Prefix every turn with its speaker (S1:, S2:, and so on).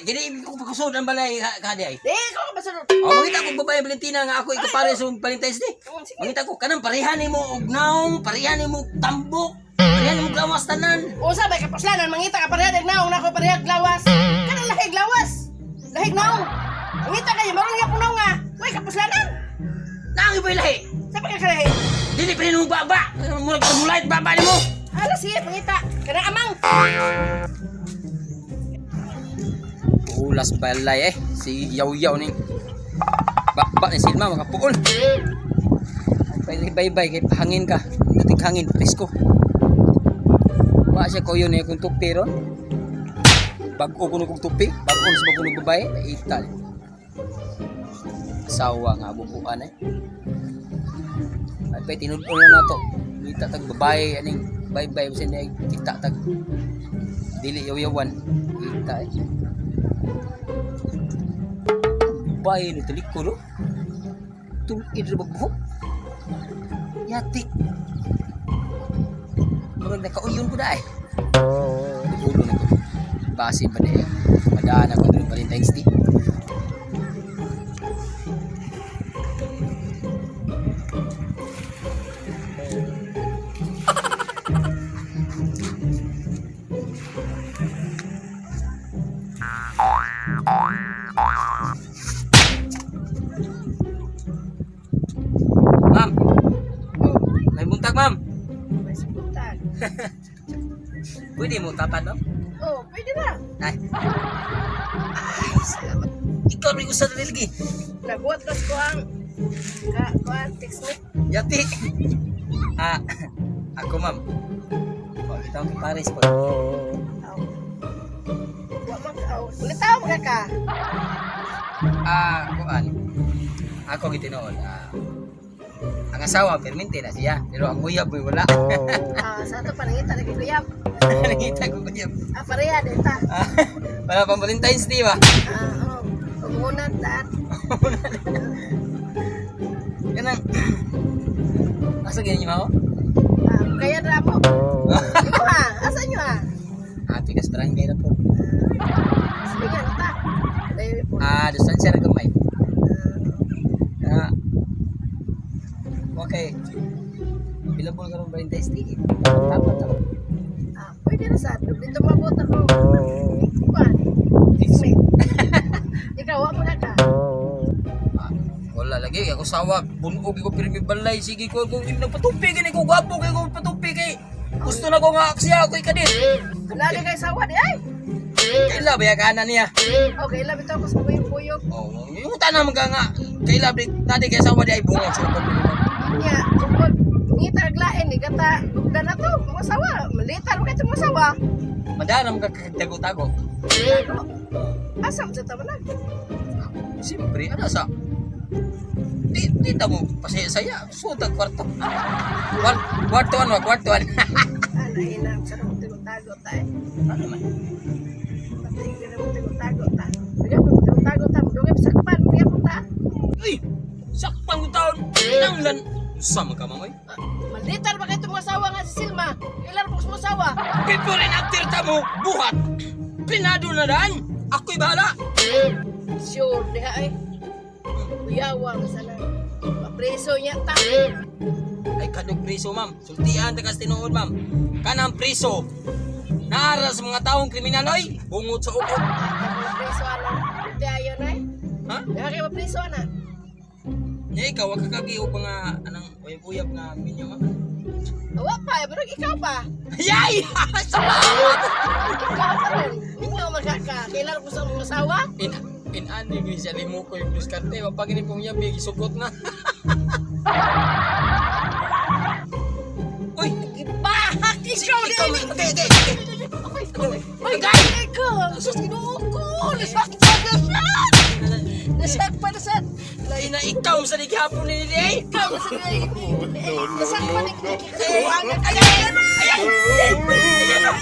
S1: gini ko pakusod ang balay kadi ay.
S2: Di ko masunod.
S1: Mangita ko babae Valentina nga ako ikapare sa Valentine's Day. Mangita ko kanang parehan nimo og naong, parehan nimo tambok, parehan nimo glawas tanan.
S2: Usa bay kapuslanan mangita ka parehag naong nako parehag lawas. Kanang lahig lawas. Lahig naong. Mangita kayo marong ya punaw nga. Way kapuslanan.
S1: Naangi ba ilahi?
S2: Sa pagkakalahi.
S1: Dili pa nimo baba. Mula mulait baba nimo.
S2: Alas sige mangita. Kanang amang.
S1: Ulas balay si yaw-yaw ni. Ba ni Silma makapuol. Bye-bye kay hangin ka. Dating hangin presko. Wa siya ko yun kung tupi ron. Bago kuno kong tupi, bago sa bagong babae, ital. Asawa nga bubuan Ay tinudol na to. Kita tag babae aning bye-bye sa niya kita tag dili yaw-yawan. Kita bayi ni telik ko no tulid ra bagbuhok yati murag nakauyon ko dai ulo na ko base pa dai madaan ako ng Valentine's Day Ma'am. May buntag, ma'am.
S2: May sebutan.
S1: Pwede mo tapan, no?
S2: Oh, pwede ba?
S1: Ay, salamat. Ikaw rin usa na lagi.
S2: Nabuhat kas ko ang text me.
S1: Yati. Ako, ma'am. Kita ang Paris po.
S2: Wa man ka. Ulit tao mga ka.
S1: Kuan. Ako gitinoon. Ang asawa, permente na siya. Pero ang uyab ay wala.
S2: Sa ito panangita lagi kuyab.
S1: Nakita ko uyab.
S2: Pareha din ta.
S1: Wala pang Valentine's Day ba?
S2: Oo. Pag-unat lahat.
S1: Ganang. Asa ganyan niyo ako?
S2: Kaya na mo. Ikaw ha? Asa nyo ha?
S1: Tigas barangay na po.
S2: Sige nga, ta.
S1: Doon siya nagamay. Okay. Bilabol ka rin Valentine's Day. Dapat ako.
S2: Pwede na sa dito mabot ako. Kuan. Text me. Ikaw, wa mo na ka.
S1: Wala lagi. Ako sawag. Bunog ko pirmi balay. Sige ko. Kung nagpatupi ka ko. Gwapo kayo kung patupi kay. Gusto na ko nga aksya ako ikadit.
S2: Lagi kayo sawa di ay.
S1: Kaila ba yakana niya?
S2: Okay, labi to ako sa puyog-puyog.
S1: Yung tanang mga nga. Kaila nadi kay sawa di ay bunga.
S2: Nya, ugod. Ngita aglain ni kata dugda na to. Masawa. Malitar mo kayo masawa.
S1: Madara mga kagdago-tago.
S2: Asam sa tabanan.
S1: Siyempre, ano sa? Di mo pasaya-saya. Suot ang kwarto. Kwartuan.
S2: Ano inam sa nang tago tayo.
S1: Ano man?
S2: Pati ka na tago ta. Tago ta. Dugay sakpan mo yan ta.
S1: Uy! Sakpang taon! Nanglan! Sama ka, mamoy?
S2: Malitar ba kayo itong masawa nga si Silma? Ilan po sa masawa?
S1: Before in actor mo, buhat! Pinado na daan! Ako'y bahala!
S2: Sure, diha ay. Kuyawa ka sana. Papreso niya ta.
S1: Ay, kadog priso, ma'am. Sultian, tagas tinuod, ma'am. Kanang priso. Naara sa mga taong kriminal, oy! Bungot sa ukot.
S2: Papreso ana. Di ayon ay.
S1: Ha?
S2: Diha kayo papreso ana.
S1: Niya ikaw, wag kakagiho pa nga, anang uyab-uyab na minyo, ma'am.
S2: Awa pa, pero ikaw pa.
S1: Yay! Salamat!
S2: Ikaw pa rin. Hindi ako magkaka. Kailan ko sa mga masawa?
S1: Inani ko siya limo ko yung bluskarte. Wapag ini pong yabi, isugot na. Uy!
S2: Ibahak! Ikaw din!
S1: Uy, guys!
S2: Ikaw! Sus, ginuo ko! Nasakpan na siya! Nasakpan na siya!
S1: Lain na ikaw sa lighapon ni Lili!
S2: Ikaw sa nasakpan na siya!
S1: Ayan! Ayan! Ayan! Ayan!